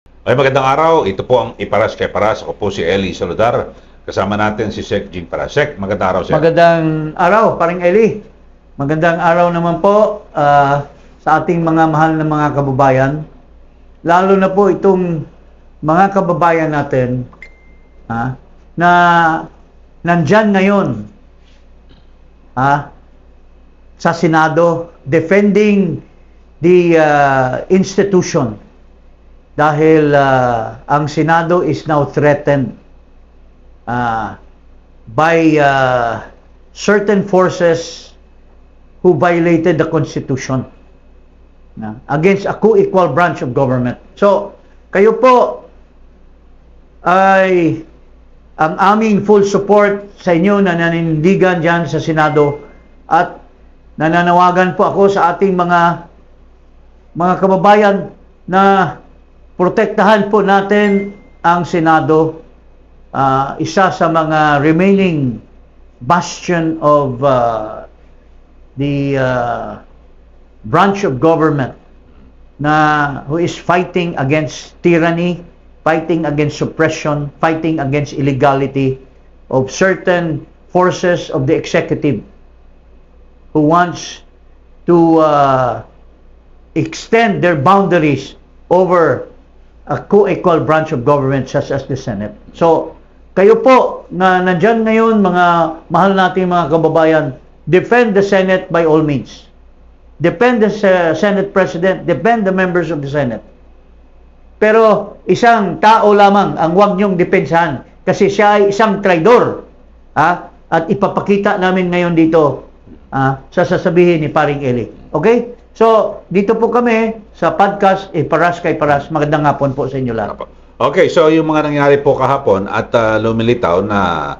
Ay, magandang araw. Ito po ang Iparas kay Paras. Ako po si Eli Saludar. Kasama natin si Sec Jing Parasek. Magandang araw, Sec. Magandang araw, paring Eli. Magandang araw naman po sa ating mga mahal na mga kababayan. Lalo na po itong mga kababayan natin na nandyan ngayon sa Senado defending the institution dahil ang Senado is now threatened by certain forces who violated the Constitution against a co-equal branch of government. So, kayo po ay ang aming full support sa inyo na nanindigan dyan sa Senado at nananawagan po ako sa ating mga kababayan na protektahan po natin ang Senado. Isa sa mga remaining bastion of the branch of government who is fighting against tyranny, fighting against suppression, fighting against illegality of certain forces of the executive who wants to extend their boundaries over a co-equal branch of government such as the Senate. So, kayo po na nandyan ngayon, mga mahal nating mga kababayan, defend the Senate by all means. Defend the Senate President, defend the members of the Senate. Pero isang tao lamang ang huwag niyong depensahan kasi siya ay isang traidor. At ipapakita namin ngayon dito sa sasabihin ni Paring Eli. Okay? So, dito po kami sa podcast Paras kay Paras. Magandang hapon po sa inyo lahat. Okay, so yung mga nangyari po kahapon at lumilitaw na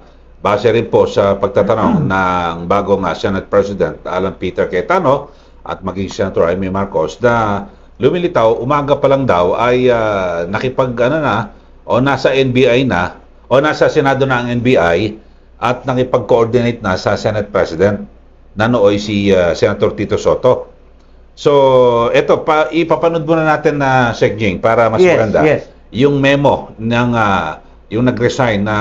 base rin po sa pagtatanong ng bagong Senate President Alan Peter Cayetano at maging Senator Amy Marcos na lumilitaw, umaga pa lang daw ay nasa NBI na o nasa Senado na ang NBI at nakipag-coordinate na sa Senate President na nooy si Senator Tito Soto. So, eto, ipapanood muna natin na Sec Jing para mas maganda. Yes. Yung memo ng yung nag-resign na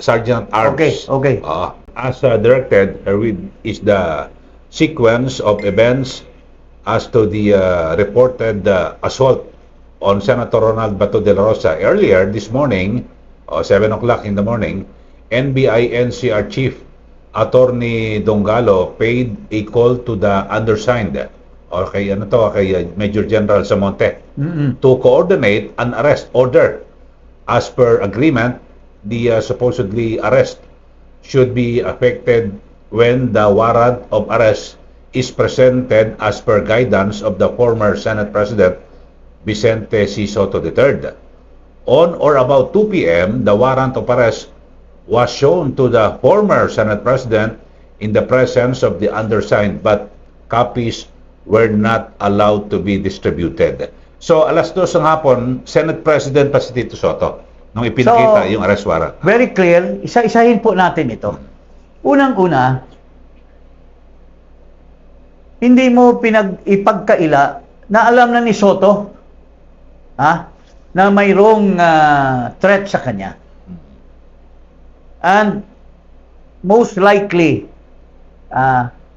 Sergeant Arms. Okay. As directed, is the sequence of events as to the reported assault on Senator Ronald Bato de la Rosa. Earlier this morning, 7 o'clock in the morning, NBI NCR Chief Attorney Dongalo paid a call to the undersigned or kay Major General Samonte to coordinate an arrest order. As per agreement, the supposedly arrest should be effected when the warrant of arrest is presented as per guidance of the former Senate President Vicente C. Soto III. On or about 2 p.m., the warrant of arrest was shown to the former Senate President in the presence of the undersigned, but copies were not allowed to be distributed. So, alas 2 ng hapon, Senate President pa si Tito Soto nung ipinakita yung arrest warrant. Very clear. Isa-isahin po natin ito. Unang-una, hindi mo ipagkaila na alam na ni Soto na mayroong threat sa kanya. And most likely,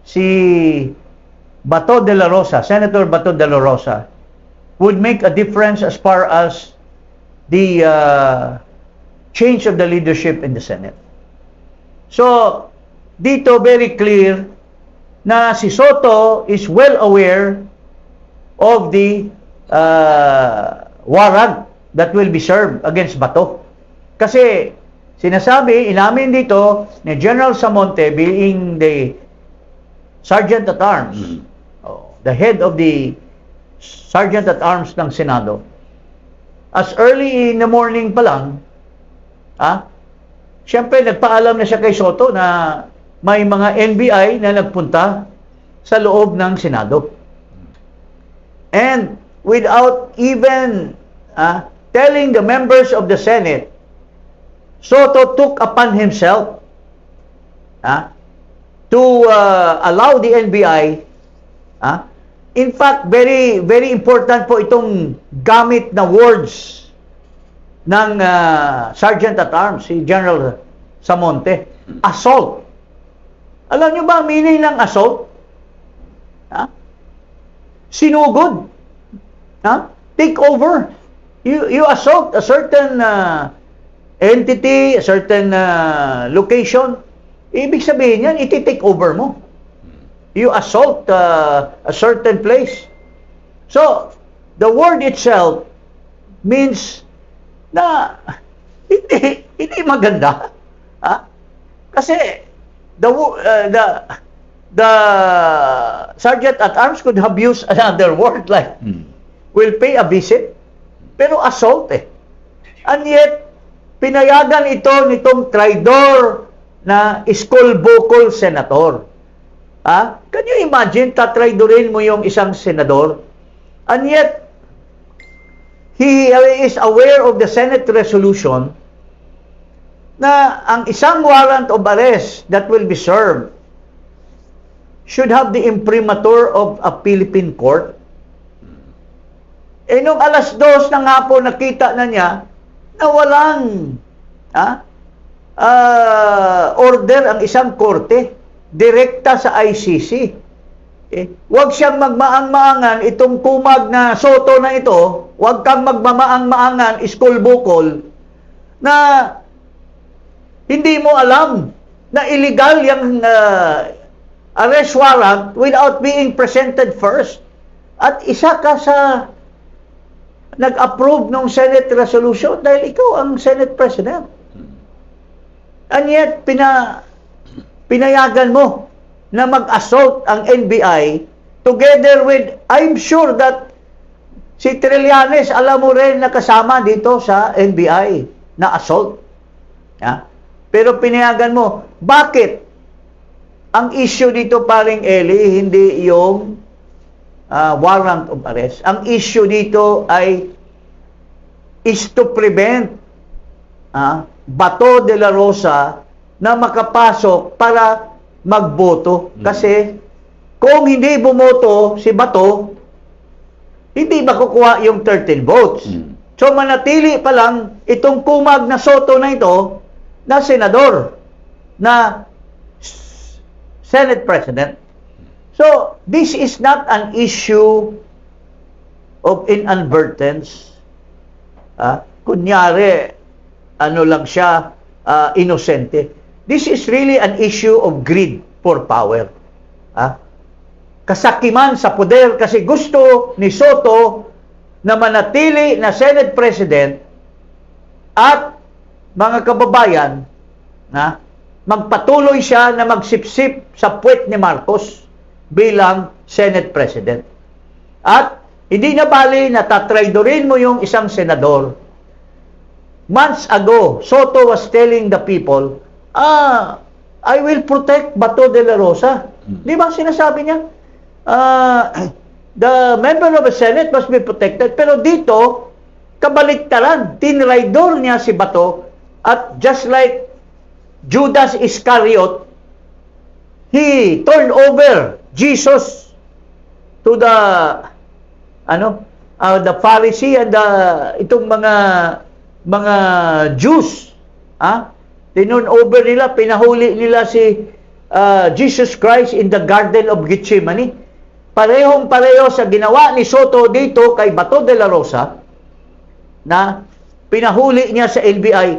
si Bato de la Rosa, Senator Bato de la Rosa, would make a difference as far as the change of the leadership in the Senate. So, dito very clear na si Soto is well aware of the warrant that will be served against Bato. Kasi sinasabi, inamin dito ni General Samonte being the Sergeant at Arms, the head of the Sergeant at Arms ng Senado, as early in the morning pa lang, siyempre nagpaalam na siya kay Soto na may mga NBI na nagpunta sa loob ng Senado. And without even telling the members of the Senate, Soto took upon himself to allow the NBI In fact, very very important po itong gamit na words ng Sergeant at Arms, si General Samonte. Assault. Alam nyo ba ang meaning ng assault? Ha? Sinugod. Ha? Take over. You assault a certain entity, a certain location. Ibig sabihin yan, iti-take over mo. You assault a certain place. So, the word itself means na hindi maganda. Ha? Kasi the Sergeant at Arms could have used another word like will pay a visit, pero assault eh. And yet, pinayagan ito nitong traidor na iskol-bokol senator. Can you imagine, tatraidorin mo yung isang senador, and yet, he is aware of the Senate resolution na ang isang warrant of arrest that will be served should have the imprimatur of a Philippine court. Eh, nung 2:00 ng hapon, nakita na niya na walang order ang isang korte, direkta sa ICC. Huwag siyang magmaang-maangan itong kumag na Soto na ito, huwag kang magmamaang-maangan, iskol-bukol, na hindi mo alam na illegal yung arrest warrant without being presented first. At isa ka sa nag-approve ng Senate resolution dahil ikaw ang Senate President. And yet, pinayagan mo na mag-assault ang NBI together with, I'm sure that si Trillanes, alam mo rin na kasama dito sa NBI na assault. Pero pinayagan mo. Bakit? Ang issue dito, paring Eli, hindi yung warrant of arrest. Ang issue dito is to prevent Bato de la Rosa na makapasok para magboto. Kasi kung hindi bumoto si Bato, hindi makukuha yung 13 votes. So manatili pa lang itong kumag na Soto na ito na senador, na Senate President. So this is not an issue of inadvertence. Kunyari, ano lang siya, inosente. This is really an issue of greed for power. Kasakiman sa poder kasi gusto ni Soto na manatili na Senate President at mga kababayan na magpatuloy siya na magsipsip sa puwet ni Marcos bilang Senate President. At hindi na bali na tatraidorin mo yung isang senador. Months ago, Soto was telling the people, I will protect Bato de la Rosa. Di ba sinasabi niya? The member of the Senate must be protected. Pero dito, kabaliktaran. Tinraidor niya si Bato. At just like Judas Iscariot, he turned over Jesus to the Pharisee and itong mga Jews. Tinurn over nila, pinahuli nila si Jesus Christ in the Garden of Gethsemane. Parehong-pareho sa ginawa ni Soto dito kay Bato de la Rosa, na pinahuli niya sa NBI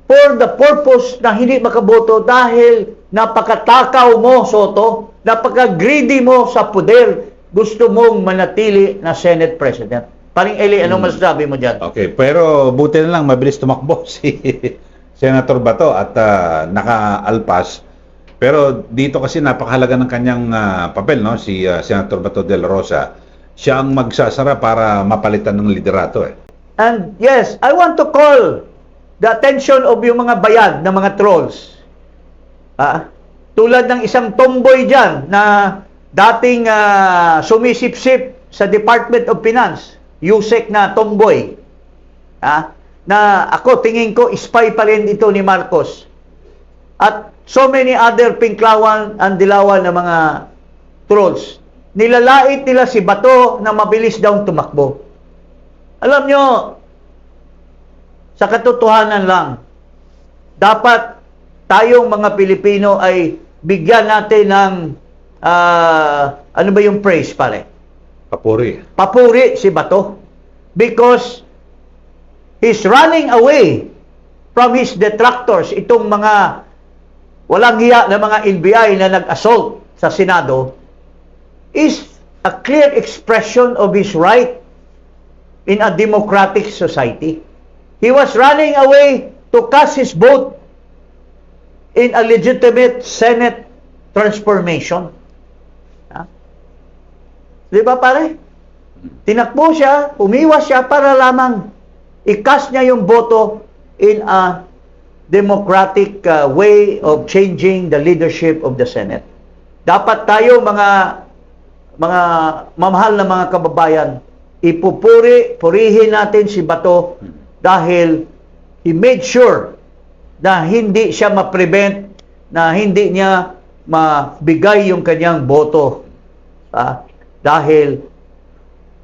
for the purpose na hindi makaboto dahil napakatakaw mo, Soto, napaka-greedy mo sa poder, gusto mong manatili na Senate President. Paring Eli, anong masasabi mo dyan? Okay, pero buti na lang mabilis tumakbo si Senator Bato at nakaalpas. Pero dito kasi napakahalaga ng kanyang papel, no? Si Senator Bato de la Rosa. Siya ang magsasara para mapalitan ng liderato eh. And yes, I want to call the attention of yung mga bayad na mga trolls. Tulad ng isang tomboy dyan na dating sumisipsip sa Department of Finance, Yusek na tomboy. Na ako, tingin ko, spy pa rin ito ni Marcos. At so many other pinklawan ang dilawan ng mga trolls nilalait nila si Bato na mabilis daw tumakbo. Alam nyo, sa katotohanan lang, dapat tayong mga Pilipino ay bigyan natin ng ano ba yung praise, pare? Papuri. Papuri si Bato. Because he's running away from his detractors, itong mga walang hiya na mga NBI na nag-assault sa Senado, is a clear expression of his right in a democratic society. He was running away to cast his vote in a legitimate Senate transformation. Ha? Di ba, pare? Tinakbo siya, umiwas siya para lamang i-cast niya yung boto in a democratic way of changing the leadership of the Senate. Dapat tayo mga mamahal na mga kababayan, purihin natin si Bato dahil he made sure na hindi siya ma-prevent, na hindi niya mabigay yung kanyang boto dahil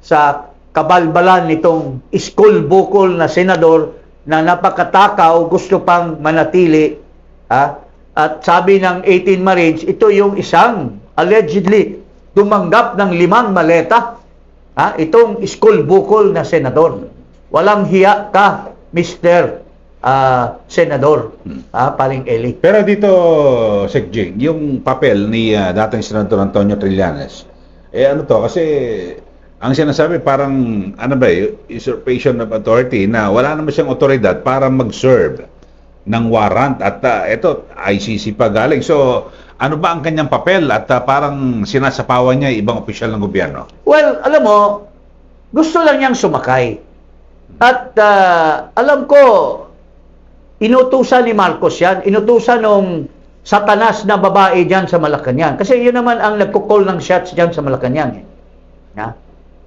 sa kabalbalan nitong iskul-bukol na senador na napakatakaw, gusto pang manatili. At sabi ng 18 Marines, ito yung isang allegedly tumanggap ng 5 maleta. Itong iskul-bukol na senador. Walang hiya ka, Mr. Senador, paring Eli. Pero dito, Sec Jing, yung papel ni dating Senador Antonio Trillanes, ano to, kasi ang sinasabi parang, usurpation of authority na wala naman siyang otoridad para mag-serve ng warrant at ito, ICC pa galing. So, ano ba ang kanyang papel at parang sinasapawan niya ibang opisyal ng gobyerno? Well, alam mo, gusto lang niyang sumakay. At alam ko, inutusan ni Marcos yan, inutusan ng satanas na babae dyan sa Malacanang. Kasi yun naman ang nagkukol ng shots dyan sa Malacanang.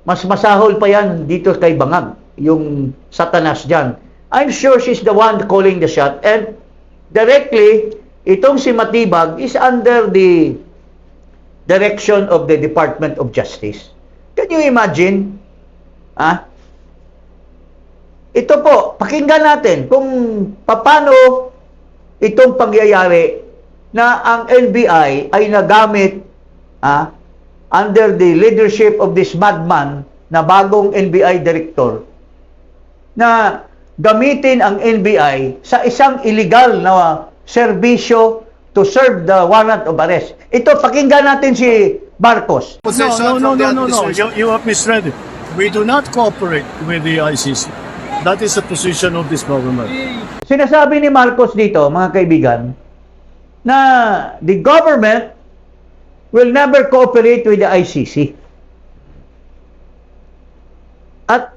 Mas masahol pa yan dito kay Bangag, yung satanas dyan. I'm sure she's the one calling the shot. And directly, itong si Matibag is under the direction of the Department of Justice. Can you imagine? Ito po, pakinggan natin kung paano itong pangyayari na ang NBI ay nagamit under the leadership of this madman na bagong NBI director na gamitin ang NBI sa isang illegal na serbisyo to serve the warrant of arrest. Ito, pakinggan natin si Marcos. No. You have misread it. We do not cooperate with the ICC. That is the position of this government. Sinasabi ni Marcos dito, mga kaibigan, na the government will never cooperate with the ICC. At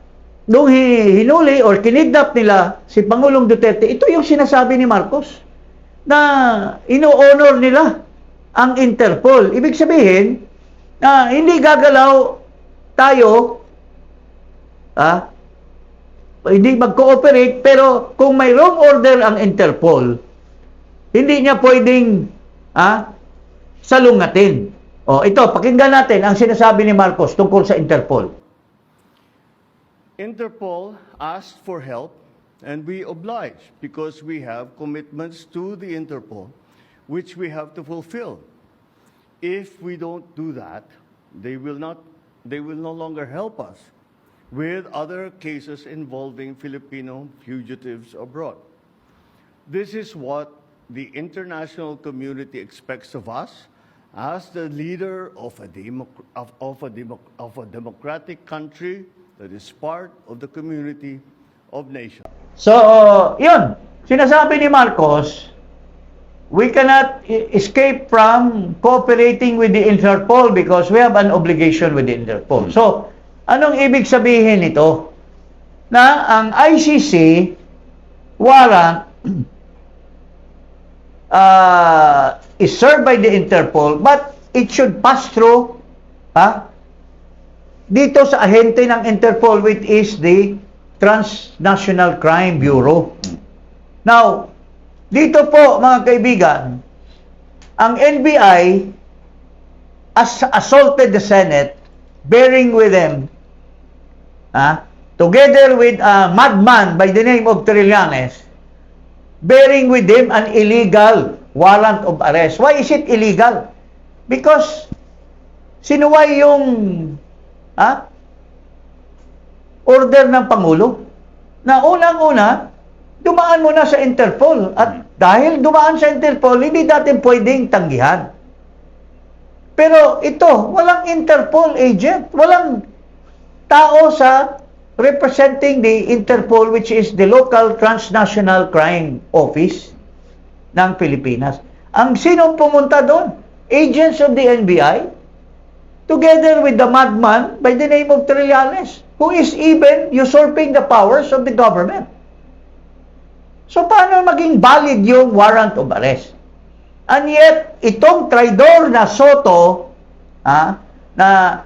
nung hinuli or kinidnap nila si Pangulong Duterte, ito yung sinasabi ni Marcos, na ino-honor nila ang Interpol. Ibig sabihin, na hindi gagalaw tayo, hindi mag-cooperate, pero kung may wrong order ang Interpol, hindi niya pwedeng salungatin. Ito, pakinggan natin ang sinasabi ni Marcos tungkol sa Interpol. Interpol asked for help and we obliged because we have commitments to the Interpol which we have to fulfill. If we don't do that, they will no longer help us with other cases involving Filipino fugitives abroad. This is what the international community expects of us as the leader of a democratic country that is part of the community of nations. So, yun. Sinasabi ni Marcos, we cannot escape from cooperating with the Interpol because we have an obligation with the Interpol. So, anong ibig sabihin nito? Na ang ICC warrant is served by the Interpol, but it should pass through dito sa ahente ng Interpol, which is the Transnational Crime Bureau. Now, dito po mga kaibigan, ang NBI assaulted the Senate, bearing with them, together with a madman by the name of Trillanes, bearing with them an illegal warrant of arrest. Why is it illegal? Because sinuway yung order ng Pangulo na unang-una, dumaan mo na sa Interpol. At dahil dumaan sa Interpol, hindi natin pwedeng tanggihan. Pero ito, walang Interpol agent, walang tao sa representing the Interpol, which is the local transnational crime office ng Pilipinas. Ang sinong pumunta doon? Agents of the NBI, together with the madman by the name of Trillanes, who is even usurping the powers of the government. So paano maging valid yung warrant of arrest? And yet, itong traidor na Soto, na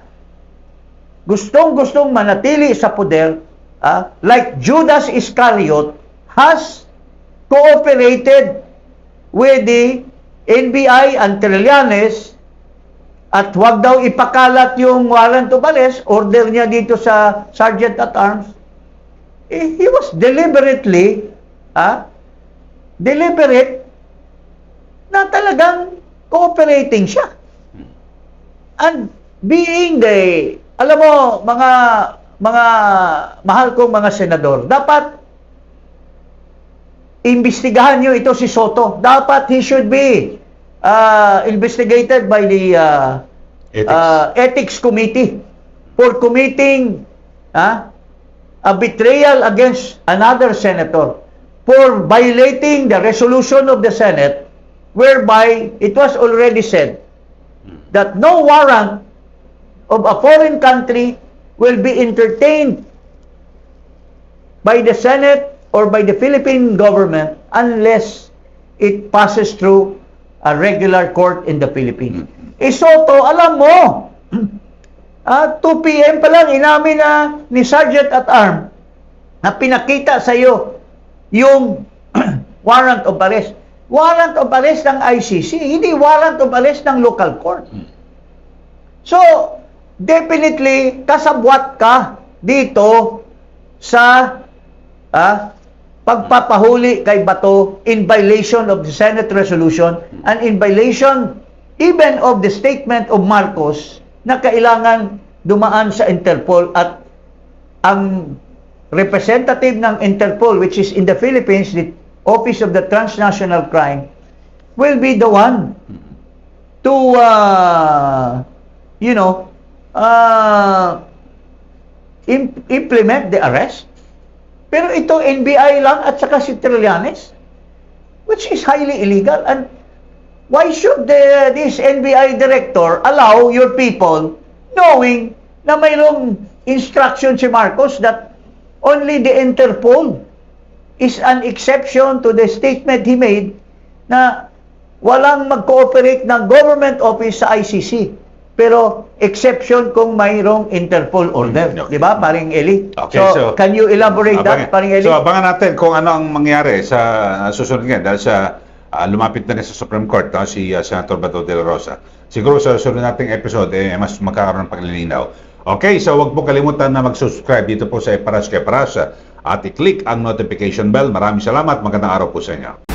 gustong-gustong manatili sa poder, like Judas Iscariot, has cooperated with the NBI and Trillanes, at wag daw ipakalat yung warrant of arrest, order niya dito sa Sergeant at Arms. He was deliberate na talagang cooperating siya. And being the, alam mo, mga mahal kong mga senador, dapat imbestigahan nyo ito si Soto. Dapat he should be investigated by the Ethics Committee for committing a betrayal against another senator, for violating the resolution of the Senate, whereby it was already said that no warrant of a foreign country will be entertained by the Senate or by the Philippine government unless it passes through a regular court in the Philippines. Soto, alam mo, 2 p.m. pa lang, inamin na ni Sergeant at Arm na pinakita sa iyo yung warrant of arrest. Warrant of arrest ng ICC, hindi warrant of arrest ng local court. So, definitely, kasabwat ka dito sa pagpapahuli kay Bato in violation of the Senate resolution and in violation even of the statement of Marcos na kailangan dumaan sa Interpol, at ang representative ng Interpol, which is in the Philippines, the Office of the Transnational Crime, will be the one to implement the arrest. Pero ito, NBI lang at saka si Trillanes, which is highly illegal. And why should this NBI director allow your people, knowing na mayroong instruction si Marcos that only the Interpol is an exception to the statement he made na walang mag-cooperate ng government office sa ICC. Pero exception kung mayroong Interpol order. Okay. Di ba, paring Eli? Okay, so, can you elaborate that, paring Eli? So, abangan natin kung ano ang mangyari sa susunod ngayon dahil sa lumapit na rin sa Supreme Court si Senator Bato de la Rosa. Siguro sa susunod nating episode, mas magkakaroon ng paglilinaw. Okay, so wag po kalimutan na mag-subscribe dito po sa Eparas kay Paras at i-click ang notification bell. Maraming salamat. Magandang araw po sa inyo.